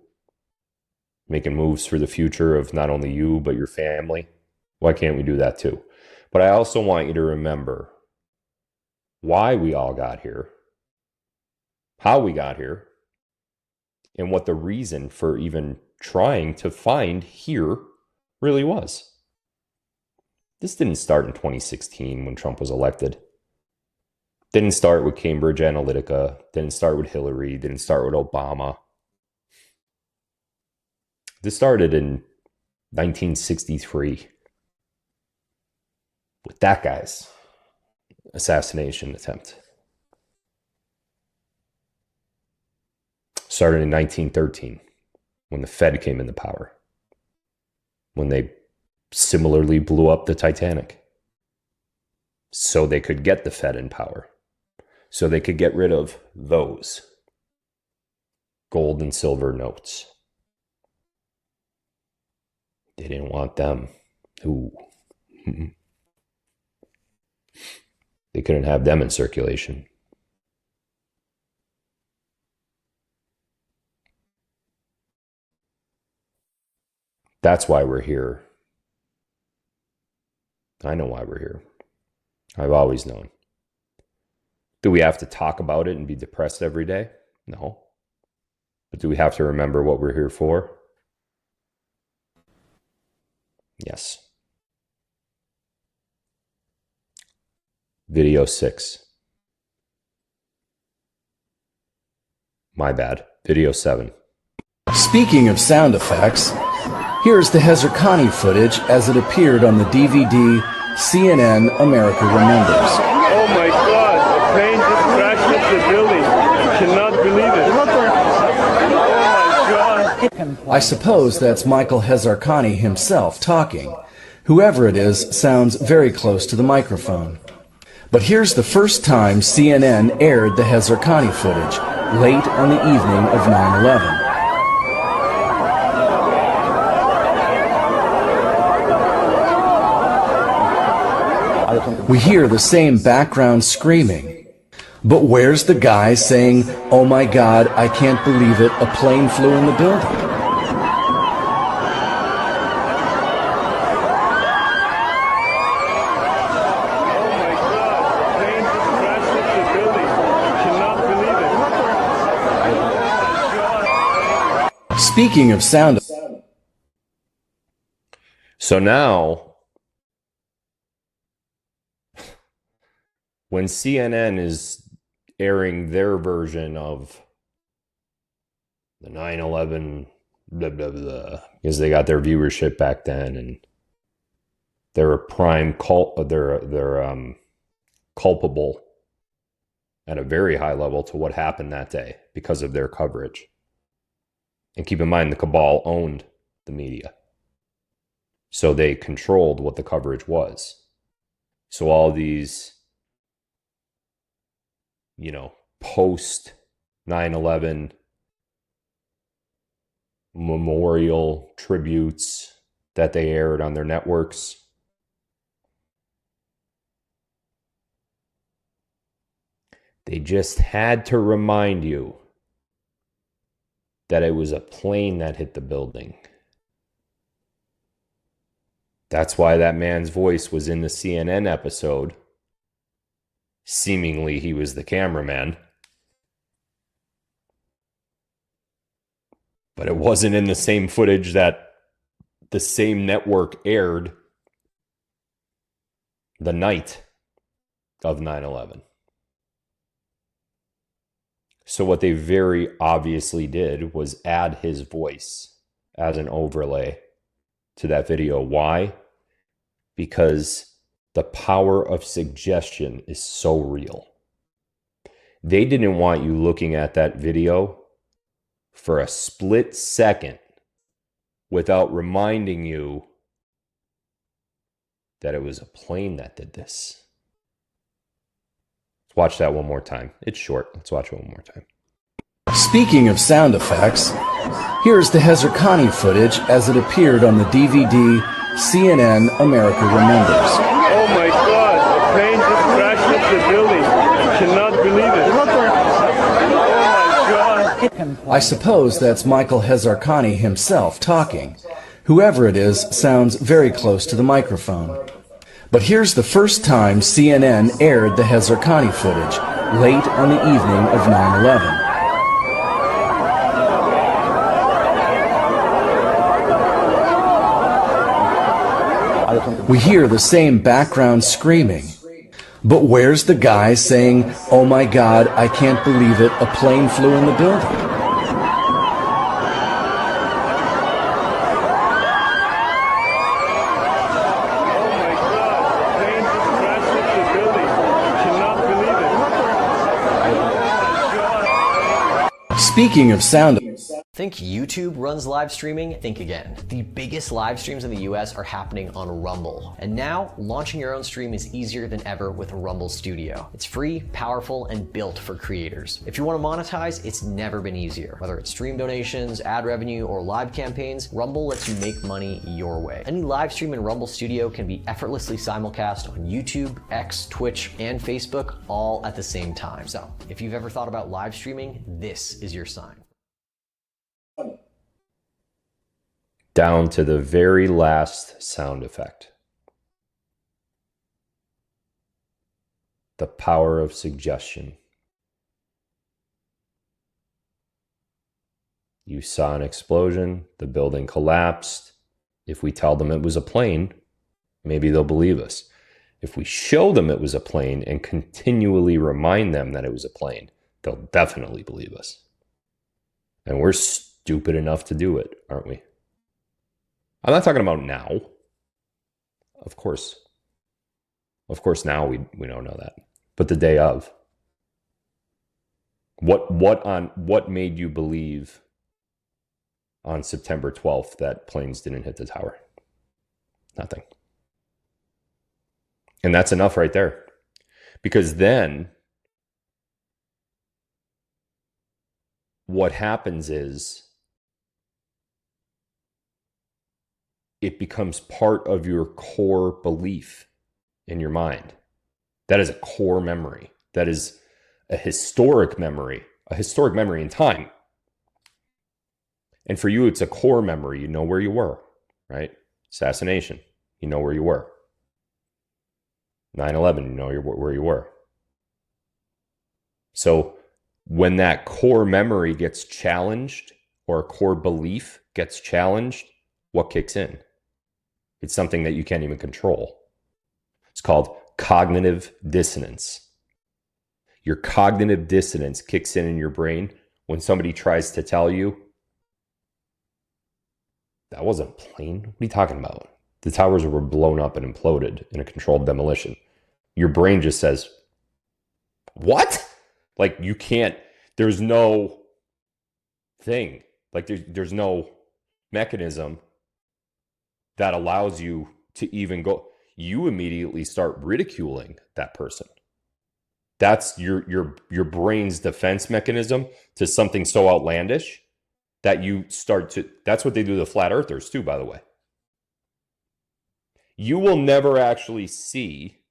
Making moves for the future of not only you, but your family. Why can't we do that too? But I also want you to remember why we all got here, how we got here, and what the reason for even trying to find here really was. This didn't start in 2016 when Trump was elected. Didn't start with Cambridge Analytica. Didn't start with Hillary. Didn't start with Obama. This started in 1963 with that guy's assassination attempt. Started in 1913 when the Fed came into power, when they similarly blew up the Titanic so they could get the Fed in power, so they could get rid of those gold and silver notes. They didn't want them. Ooh. They couldn't have them in circulation. That's why we're here. I know why we're here. I've always known. Do we have to talk about it and be depressed every day? No. But do we have to remember what we're here for? Yes. Video 6. My bad. Video 7. Speaking of sound effects, here's the Hezarkhani footage as it appeared on the DVD CNN America Remembers. Oh my God, a plane just crashed into the building. I cannot believe it. Oh my God. I suppose that's Michael Hezarkhani himself talking. Whoever it is sounds very close to the microphone. But here's the first time CNN aired the Hezarkhani footage, late on the evening of 9/11. We hear the same background screaming. But where's the guy saying, "Oh my God, I can't believe it, a plane flew in the building"? Speaking of sound. So now, when CNN is airing their version of the 9/11 blah blah blah, because they got their viewership back then, and they're a prime they're culpable at a very high level to what happened that day because of their coverage. And keep in mind, the cabal owned the media, so they controlled what the coverage was. So all these, post 9/11 memorial tributes that they aired on their networks, they just had to remind you that it was a plane that hit the building. That's why that man's voice was in the CNN episode. Seemingly, he was the cameraman. But it wasn't in the same footage that the same network aired the night of 9/11. So what they very obviously did was add his voice as an overlay to that video. Why? Because the power of suggestion is so real. They didn't want you looking at that video for a split second without reminding you that it was a plane that did this. Let's watch that one more time. It's short. Let's watch it one more time. Speaking of sound effects, here's the Hezarkhani footage as it appeared on the DVD CNN America Remembers. Oh my God, a plane just crashed into the building. I cannot believe it. Oh my God. I suppose that's Michael Hezarkhani himself talking. Whoever it is sounds very close to the microphone. But here's the first time CNN aired the Hezarkhani footage, late on the evening of 9/11. We hear the same background screaming. But where's the guy saying, "Oh my God, I can't believe it, a plane flew in the building"? Speaking of sound. Think YouTube runs live streaming? Think again. The biggest live streams in the US are happening on Rumble. And now, launching your own stream is easier than ever with Rumble Studio. It's free, powerful, and built for creators. If you want to monetize, it's never been easier. Whether it's stream donations, ad revenue, or live campaigns, Rumble lets you make money your way. Any live stream in Rumble Studio can be effortlessly simulcast on YouTube, X, Twitch, and Facebook, all at the same time. So, if you've ever thought about live streaming, this is your sign. Down to the very last sound effect. The power of suggestion. You saw an explosion, the building collapsed. If we tell them it was a plane, maybe they'll believe us. If we show them it was a plane and continually remind them that it was a plane, they'll definitely believe us. And we're stupid enough to do it, aren't we? I'm not talking about now. Of course now we don't know that. But the day of. What made you believe on September 12th that planes didn't hit the tower? Nothing. And that's enough right there. Because then what happens is it becomes part of your core belief in your mind. That is a core memory. That is a historic memory in time. And for you, it's a core memory. You know where you were, right? Assassination, you know where you were. 9/11, you know where you were. So when that core memory gets challenged or a core belief gets challenged, what kicks in? It's something that you can't even control. It's called cognitive dissonance. Your cognitive dissonance kicks in your brain when somebody tries to tell you, that wasn't a plane. What are you talking about? The towers were blown up and imploded in a controlled demolition. Your brain just says, what? Like, you can't, there's no thing. Like, there's no mechanism that allows you to even go. You immediately start ridiculing that person. That's your brain's defense mechanism to something so outlandish that you start to, that's what they do to the flat earthers too, by the way. You will never actually see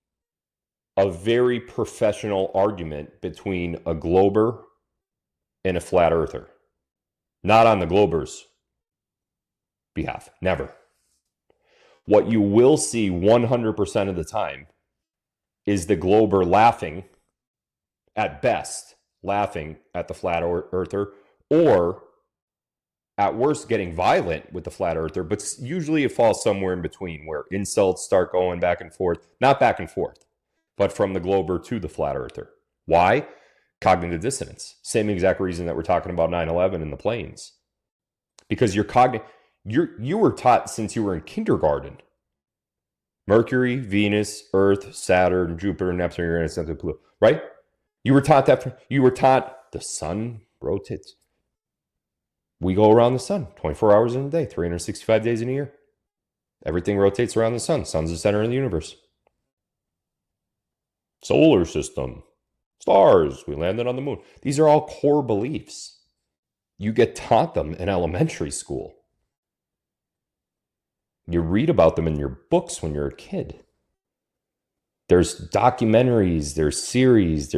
a very professional argument between a glober and a flat earther. Not on the glober's behalf. Never. What you will see 100% of the time is the glober laughing, at best, laughing at the flat earther, or at worst getting violent with the flat earther, but usually it falls somewhere in between where insults start going back and forth. Not back and forth, but from the glober to the flat earther. Why? Cognitive dissonance. Same exact reason that we're talking about 9/11 in the planes. Because you were taught since you were in kindergarten. Mercury, Venus, Earth, Saturn, Jupiter, Neptune, Uranus, Neptune, Pluto, right? You were taught that. You were taught the sun rotates. We go around the sun 24 hours in a day, 365 days in a year. Everything rotates around the sun. Sun's the center of the universe. Solar system, stars, we landed on the moon. These are all core beliefs. You get taught them in elementary school. You read about them in your books when you're a kid. There's documentaries, there's series,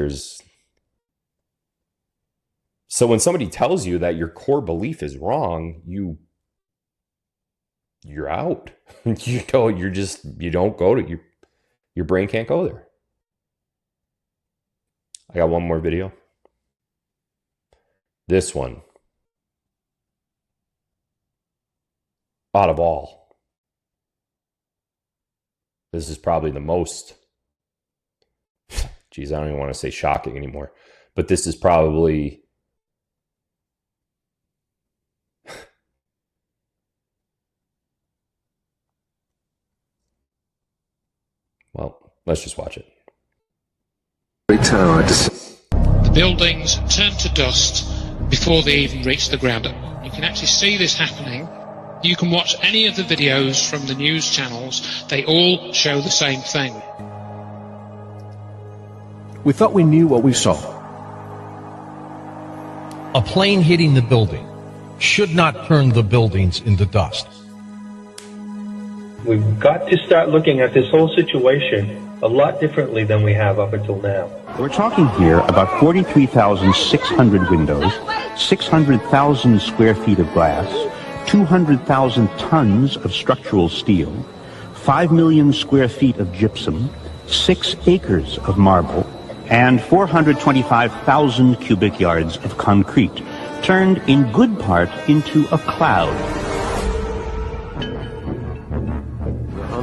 So when somebody tells you that your core belief is wrong, you're out. You don't go to, your brain can't go there. I got one more video. This one. Out of all. This is probably the most, geez, I don't even want to say shocking anymore, but this is probably, well, let's just watch it. The buildings turned to dust before they even reached the ground. You can actually see this happening. You can watch any of the videos from the news channels. They all show the same thing. We thought we knew what we saw. A plane hitting the building should not turn the buildings into dust. We've got to start looking at this whole situation a lot differently than we have up until now. We're talking here about 43,600 windows, 600,000 square feet of glass, 200,000 tons of structural steel, 5 million square feet of gypsum, 6 acres of marble, and 425,000 cubic yards of concrete, turned in good part into a cloud.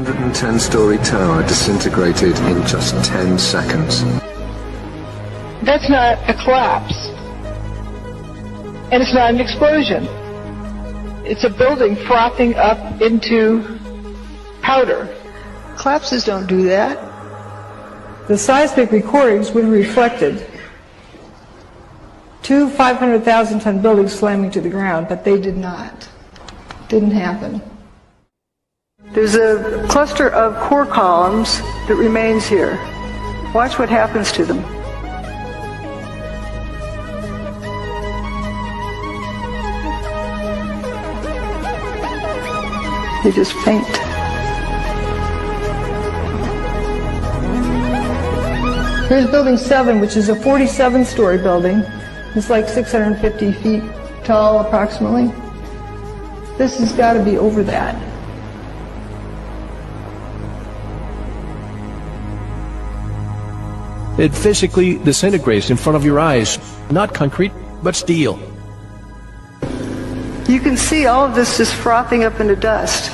The 110-story tower disintegrated in just 10 seconds. That's not a collapse. And it's not an explosion. It's a building frothing up into powder. Collapses don't do that. The seismic recordings would have reflected 2 500,000-ton buildings slamming to the ground, but they did not. Didn't happen. There's a cluster of core columns that remains here. Watch what happens to them. They just faint. Here's building 7, which is a 47-story building. It's like 650 feet tall, approximately. This has got to be over that. It physically disintegrates in front of your eyes. Not concrete, but steel. You can see all of this just frothing up into dust.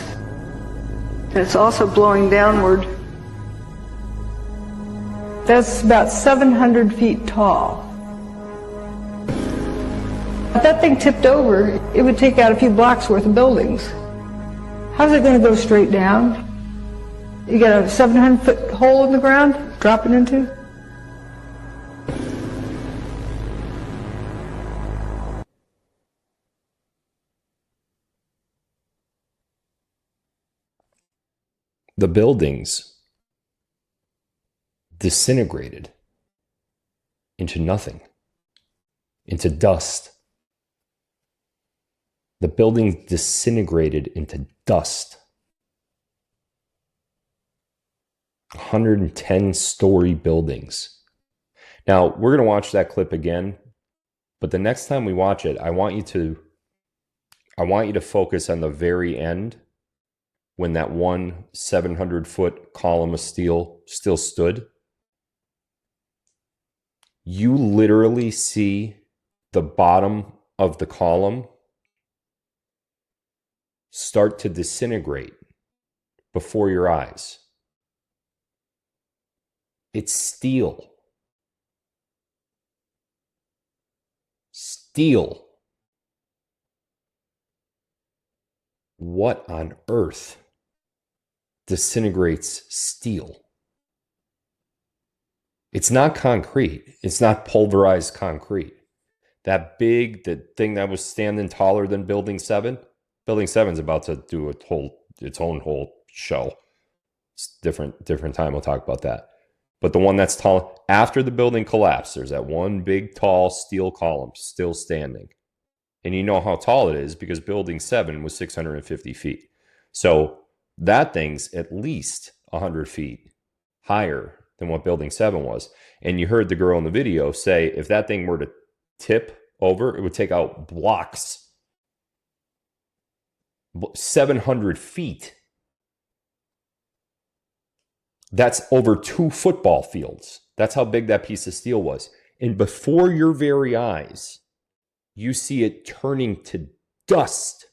And it's also blowing downward. That's about 700 feet tall. If that thing tipped over, it would take out a few blocks worth of buildings. How's it going to go straight down? You got a 700-foot hole in the ground, dropping into? The buildings disintegrated into nothing, into dust. The buildings disintegrated into dust. 110-story buildings. Now, we're going to watch that clip again, but the next time we watch it, I want you to focus on the very end when that one 700-foot column of steel still stood. You literally see the bottom of the column start to disintegrate before your eyes. It's steel. Steel. What on earth disintegrates steel? It's not concrete. It's not pulverized concrete. The thing that was standing taller than Building 7, Building 7's about to do its own whole show. It's different time. We'll talk about that. But the one that's tall, after the building collapsed, there's that one big, tall steel column still standing. And you know how tall it is because Building 7 was 650 feet. So that thing's at least 100 feet higher than what Building 7 was. And you heard the girl in the video say if that thing were to tip over, it would take out blocks. 700 feet. That's over 2 football fields. That's how big that piece of steel was. And before your very eyes, you see it turning to dust.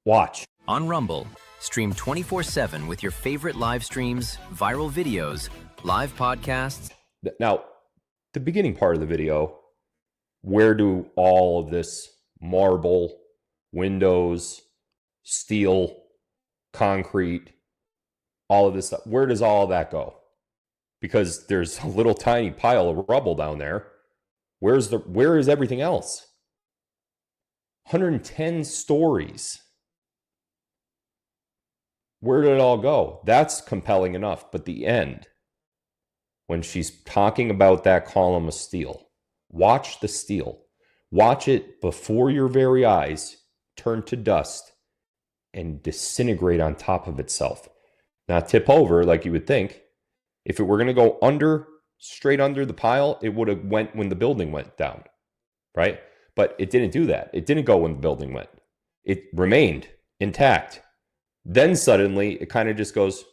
Watch. On Rumble, stream 24/7 with your favorite live streams, viral videos, live podcasts. Now, the beginning part of the video, where do all of this marble, windows, steel, concrete, all of this stuff, where does all of that go? Because there's a little tiny pile of rubble down there. Where is everything else? 110 stories. Where did it all go? That's compelling enough. But the end, when she's talking about that column of steel, watch the steel. Watch it before your very eyes turn to dust and disintegrate on top of itself. Not tip over like you would think. If it were going to go straight under the pile, it would have went when the building went down, right? But it didn't do that. It didn't go when the building went. It remained intact. Then suddenly, it kind of just goes.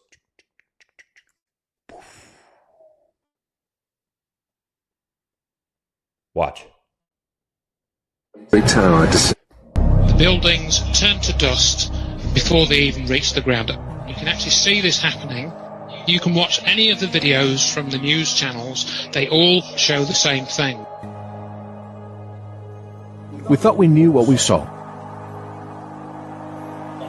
Watch. The buildings turn to dust before they even reach the ground. You can actually see this happening. You can watch any of the videos from the news channels. They all show the same thing. We thought we knew what we saw.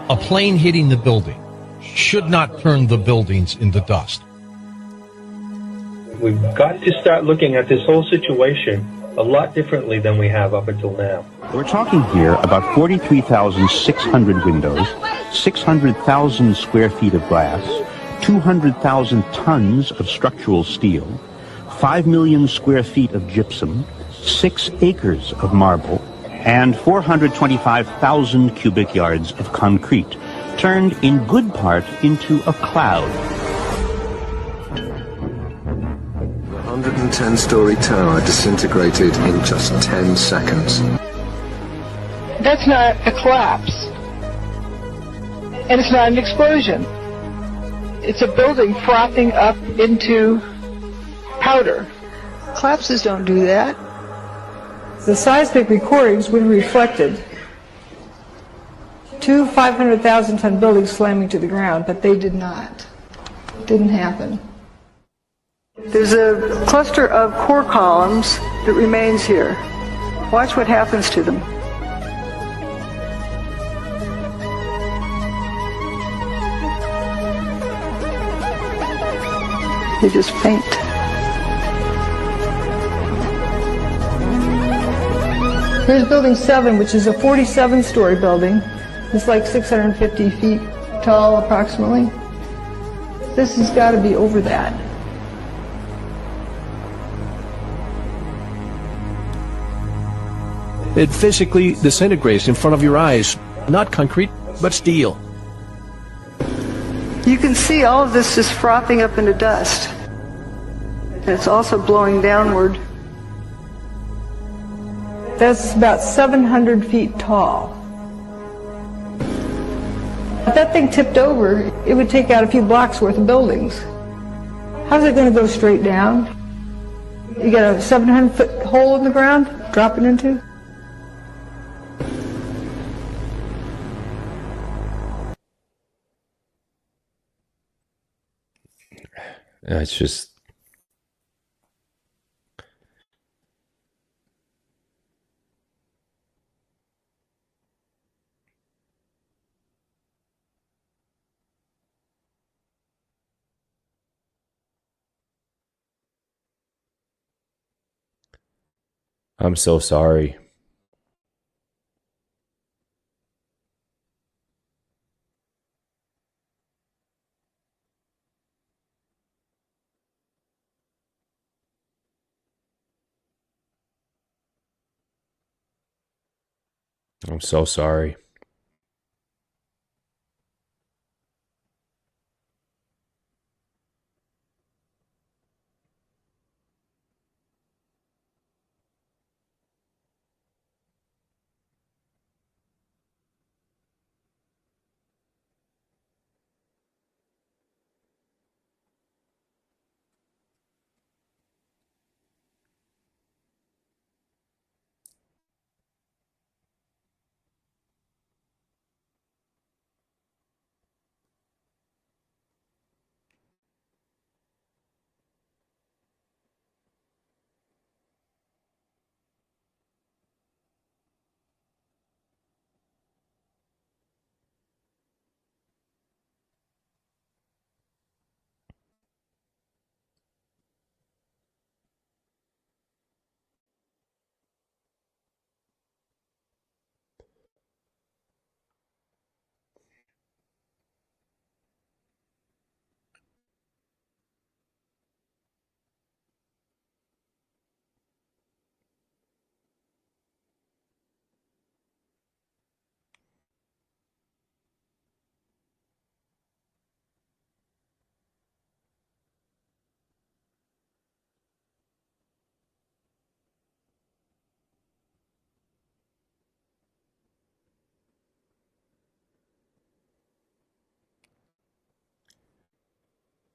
A plane hitting the building should not turn the buildings into dust. We've got to start looking at this whole situation a lot differently than we have up until now. We're talking here about 43,600 windows, 600,000 square feet of glass, 200,000 tons of structural steel, 5 million square feet of gypsum, 6 acres of marble, and 425,000 cubic yards of concrete, turned in good part into a cloud. The 110-story tower disintegrated in just 10 seconds. That's not a collapse. And it's not an explosion. It's a building frothing up into powder. Collapses don't do that. The seismic recordings would have reflected 2 500,000-ton buildings slamming to the ground, but they did not. It didn't happen. There's a cluster of core columns that remains here. Watch what happens to them. They just faint. Here's building 7, which is a 47-story building. It's like 650 feet tall, approximately. This has got to be over that. It physically disintegrates in front of your eyes. Not concrete, but steel. You can see all of this just frothing up into dust. And it's also blowing downward. That's about 700 feet tall. If that thing tipped over, it would take out a few blocks worth of buildings. How's it going to go straight down? You got a 700-foot hole in the ground, dropping into? It's just, I'm so sorry. I'm so sorry.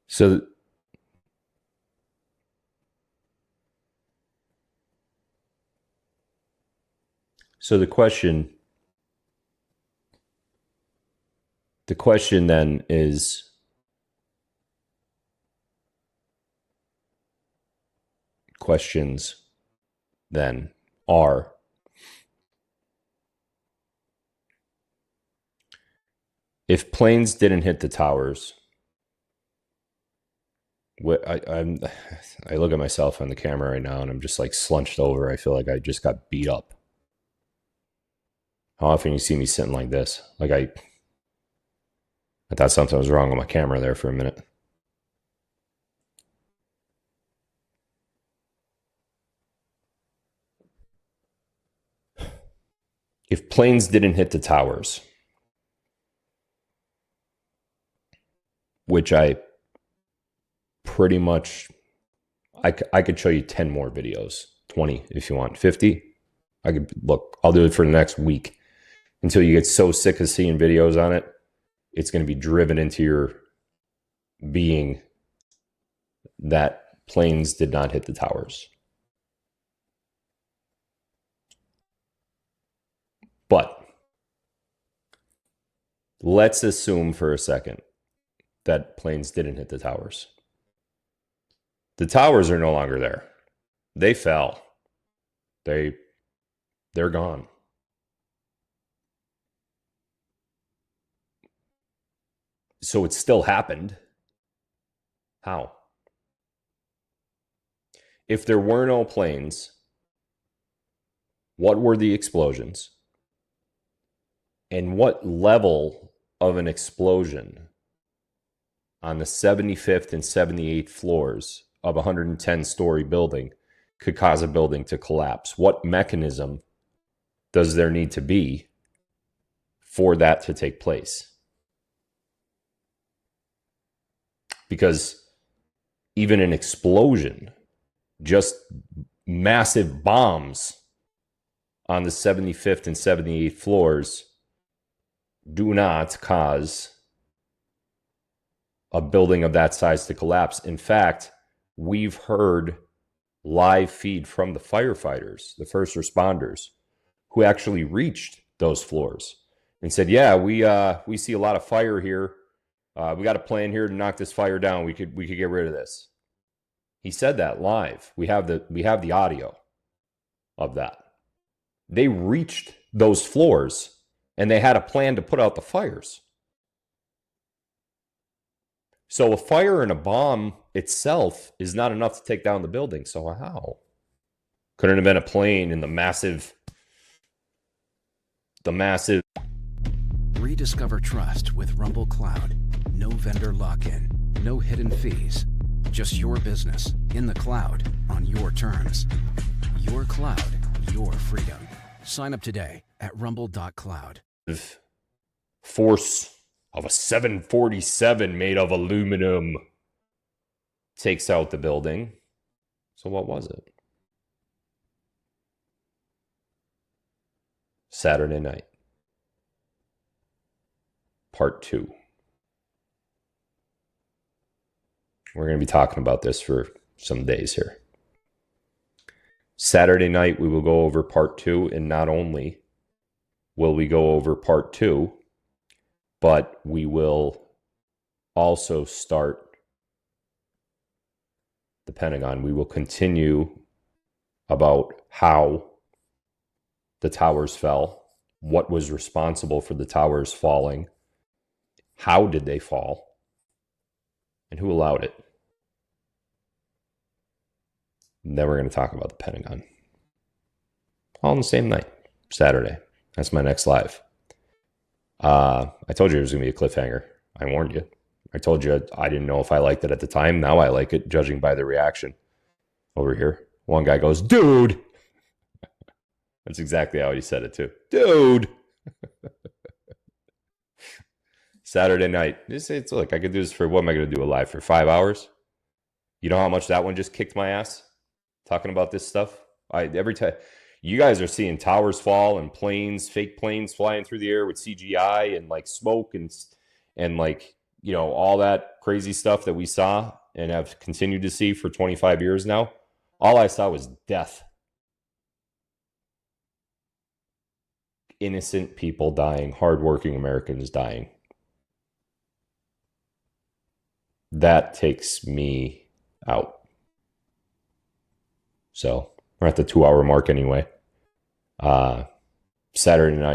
So the question then is, questions then are, if planes didn't hit the towers, I look at myself on the camera right now and I'm just like slunched over. I feel like I just got beat up. How often you see me sitting like this? Like I thought something was wrong with my camera there for a minute. If planes didn't hit the towers, which I pretty much, I could show you 10 more videos, 20 if you want, 50. I could, look, I'll do it for the next week until you get so sick of seeing videos on it. It's going to be driven into your being that planes did not hit the towers. But let's assume for a second that planes didn't hit the towers. The towers are no longer there. They fell. They're gone. So it still happened. How? If there were no planes, what were the explosions? And what level of an explosion on the 75th and 78th floors of a 110-story building could cause a building to collapse? What mechanism does there need to be for that to take place? Because even an explosion, just massive bombs on the 75th and 78th floors do not cause a building of that size to collapse. In fact, we've heard live feed from the firefighters, the first responders, who actually reached those floors and said, yeah, we see a lot of fire here. We got a plan here to knock this fire down. We could get rid of this. He said that live. We have the audio of that. They reached those floors and they had a plan to put out the fires. So a fire and a bomb itself is not enough to take down the building. So how? Couldn't have been a plane in the massive. Rediscover trust with Rumble Cloud. No vendor lock-in, no hidden fees. Just your business in the cloud on your terms. Your cloud, your freedom. Sign up today at rumble.cloud. Force of a 747 made of aluminum takes out the building. So what was it? Saturday night. Part 2. We're going to be talking about this for some days here. Saturday night, we will go over part 2, and not only will we go over part 2, but we will also start the Pentagon. We will continue about how the towers fell, what was responsible for the towers falling, how did they fall, and who allowed it. And then we're going to talk about the Pentagon. All on the same night, Saturday. That's my next live. I told you it was going to be a cliffhanger. I warned you. I told you I didn't know if I liked it at the time. Now I like it, judging by the reaction over here. One guy goes, dude. That's exactly how he said it too. Dude. Saturday night. It's look, I could do this for, what am I going to do, a live for 5 hours? You know how much that one just kicked my ass? Talking about this stuff. Every time you guys are seeing towers fall and planes, fake planes flying through the air with CGI and like smoke and like, you know, all that crazy stuff that we saw and have continued to see for 25 years now. All I saw was death. Innocent people dying, hardworking Americans dying. That takes me out. So we're at the 2 hour mark anyway. Saturday night.